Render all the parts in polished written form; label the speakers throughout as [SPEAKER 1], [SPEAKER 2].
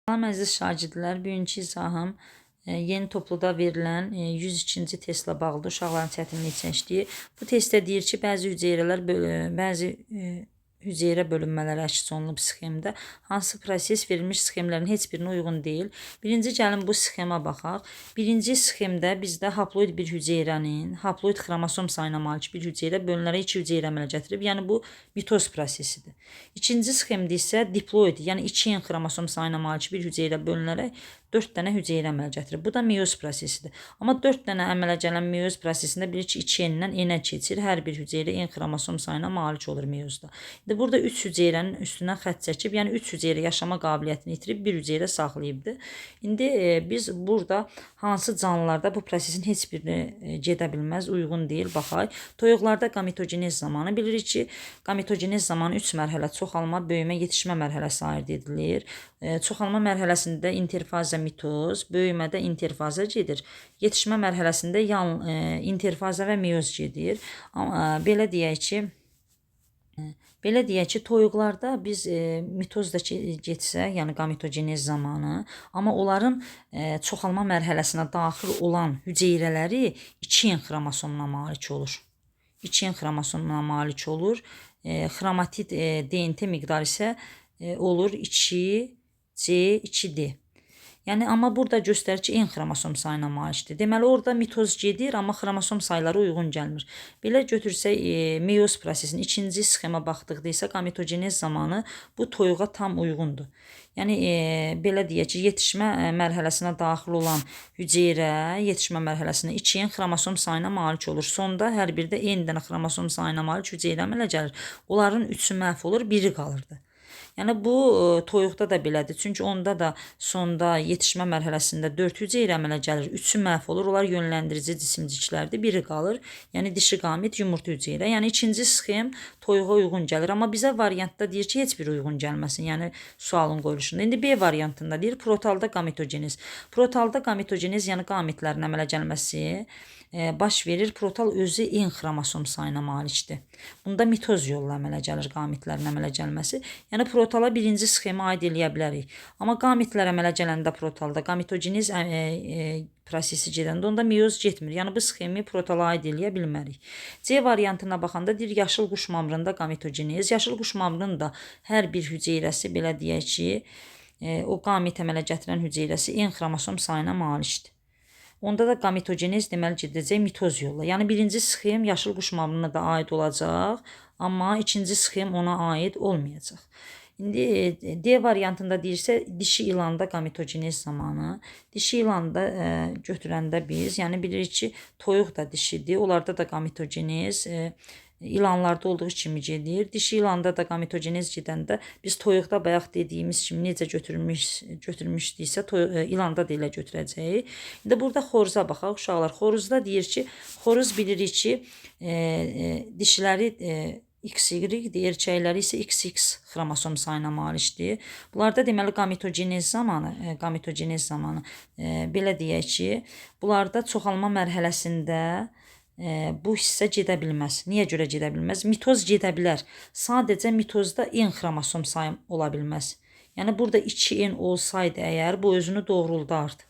[SPEAKER 1] Salam əziz şagirdlər, bugünkü izahım yeni topluda verilən 102-ci testlə bağlıdır. Uşaqların çətinliyi çəkdiyi. Bu testdə deyir ki, bəzi hüceyrə bölünmələri əks olunub sxemdə. Hansı proses verilmiş sxemlərin heç birinə uyğun deyil. Birinci gəlin bu sxema baxaq. Birinci sxemdə bizdə haploid bir hüceyrənin haploid xromosom sayına malik bir hüceyrə bölünərək 2 hüceyrə əmələ gətirib. Yəni bu mitoz prosesidir. İkinci sxemdə isə diploid, yəni 2 xromosom sayına malik bir hüceyrə bölünərək 4 dənə hüceyrə əmələ gətirir. Bu da meyoz prosesidir. Amma 4 dənə əmələ gələn meyoz prosesində bilir ki, 2N-dən N-ə keçir. Hər bir hüceyrə N xromosom sayına malik olur meyozda. İndi burada 3 hüceyrənin üstündən xətt çəkib, yəni 3 hüceyrə yaşama qabiliyyətini itirib, bir hüceyrə saxlayıbdır. İndi biz burada hansı canlılarda bu prosesin heç birini gedə bilməz, uyğun deyil, baxaq. Toyuqlarda gametogenez zamanı bilirik ki, gametogenez zamanı 3 mərhələ çoxalma, böyümə, yetişmə mərhələsi ayırd edilir. Çoxalma mərhələsində interfaza mitoz, böyümədə interfaza gedir. Yetişmə mərhələsində interfaza və meyoz gedir. Belə deyək ki, toyuqlarda biz mitoz da getsə, yəni gametogenez zamanı, amma onların çoxalma mərhələsinə daxil olan hüceyrələri 2 xromosomuna malik olur. 2 xromosomuna malik olur. Xromatid DNT miqdarı isə olur 2C2D. Yəni, amma burada göstərir ki, N xromosom sayına malikdir. Deməli, orada mitoz gedir, amma xromosom sayları uyğun gəlmir. Belə götürsək, meyoz prosesinin ikinci sxema baxdıqda isə gametogenez zamanı bu toyuğa tam uyğundur. Yəni, belə deyək ki, yetişmə mərhələsinə daxil olan hüceyrə yetişmə mərhələsinə 2 xromosom sayına malik olur. Sonda hər bir də N dənə xromosom sayına malik hüceyrə əmələ gəlir. Onların 3-ü məhv olur, biri qalırdı. Yəni, bu toyuqda da belədir. Çünki onda da sonda yetişmə mərhələsində 4 hüceyrə əmələ gəlir. 3-ü məhv olur. Onlar yönləndirici cisimciklərdir. Biri qalır. Yəni, dişi qamit, yumurta hüceyrə. Yəni, ikinci sxem toyuğa uyğun gəlir. Amma bizə variantda deyir ki, heç bir uyğun gəlməsin. Yəni, sualın qoyuluşunda. İndi B variantında deyir, protalda gametogenez. Protalda gametogenez, yəni qamitlərin əmələ gəlməsi baş verir. Protal özü N xromosom sayına malikdir. Bunda mitoz yolla əmələ gəlir qamitlərin əmələ gəlməsi. Yəni, protala birinci sxema aid eləyə bilərik. Amma qamitlər əmələ gələndə protalda gametogenez prosesi gedəndə onda meyoz getmir. Yəni, bu sxemi protala aid eləyə bilmərik. C variantına baxanda deyir, yaşıl quş mamrında gametogenez. Yaşıl quş mamrının da hər bir hüceyrəsi, belə deyək ki, o qamit əmələ gətirən hüceyrəsi N xromosom sayına malikdir. Onda da gametogenez deməli gedəcək mitoz yolla. Yəni, birinci sxem yaşıl quş mamrına da aid olacaq, amma ikinci sxem ona aid olmayacaq. İndi D variantında deyirsə, dişi ilanda gametogenez zamanı. Dişi ilanda götürəndə biz, yəni bilirik ki, toyuq da dişidir. Onlarda da gametogenez ilanlarda olduğu kimi gedir. Dişi ilanda da gametogenez gedəndə biz toyuqda bayaq dediyimiz kimi necə götürmüşdüksə, ilanda da elə götürəcəyik. İndi burada xoruza baxaq, uşaqlar. Xoruzda deyir ki, xoruz bilirik ki, dişiləri XY-dir, erkəkləri isə XX xromosom sayına malikdir. Bunlarda deməli gametogenez zamanı belə deyək ki, bunlarda çoxalma mərhələsində bu hissə gedə bilməz. Niyə görə gedə bilməz? Mitoz gedə bilər. Sadəcə mitozda N xromosom sayı ola bilməz. Yəni, burada 2N olsaydı əgər, bu özünü doğruldardı.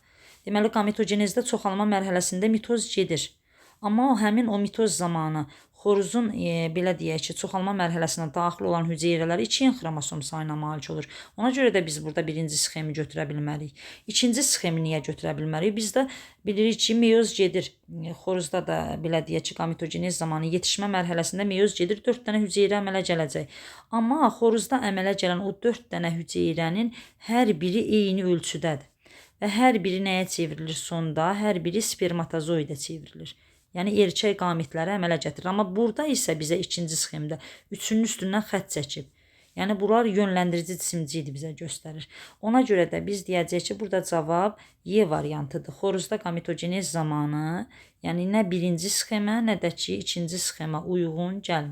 [SPEAKER 1] Deməli, gametogenezdə çoxalma mərhələsində mitoz gedir. Amma həmin o mitoz zamanı xoruzun, belə deyək ki, çoxalma mərhələsinə daxil olan hüceyrələri 2 xromosom sayına malik olur. Ona görə də biz burada birinci sxemi götürə bilmərik. İkinci sxemi niyə götürə bilmərik? Biz də bilirik ki, meyoz gedir. Xoruzda da, belə deyək ki, gametogenez zamanı yetişmə mərhələsində meyoz gedir. 4 dənə hüceyrə əmələ gələcək. Amma xoruzda əmələ gələn o 4 dənə hüceyrənin hər biri eyni ölçüdədir. Və hər biri nəyə çevrilir sonda? Hər biri spermatozoidə çevrilir. Yəni, erkək qamitləri əmələ gətirir. Amma burada isə bizə ikinci sxemdə 3-ünün üstündən xətt çəkib. Yəni, bunlar yönləndirici cisimcidir bizə göstərir. Ona görə də biz deyəcəyik ki, burada cavab Y variantıdır. Xoruzda gametogenez zamanı, yəni nə birinci sxemə, nə də ki, ikinci sxemə uyğun gəlmir.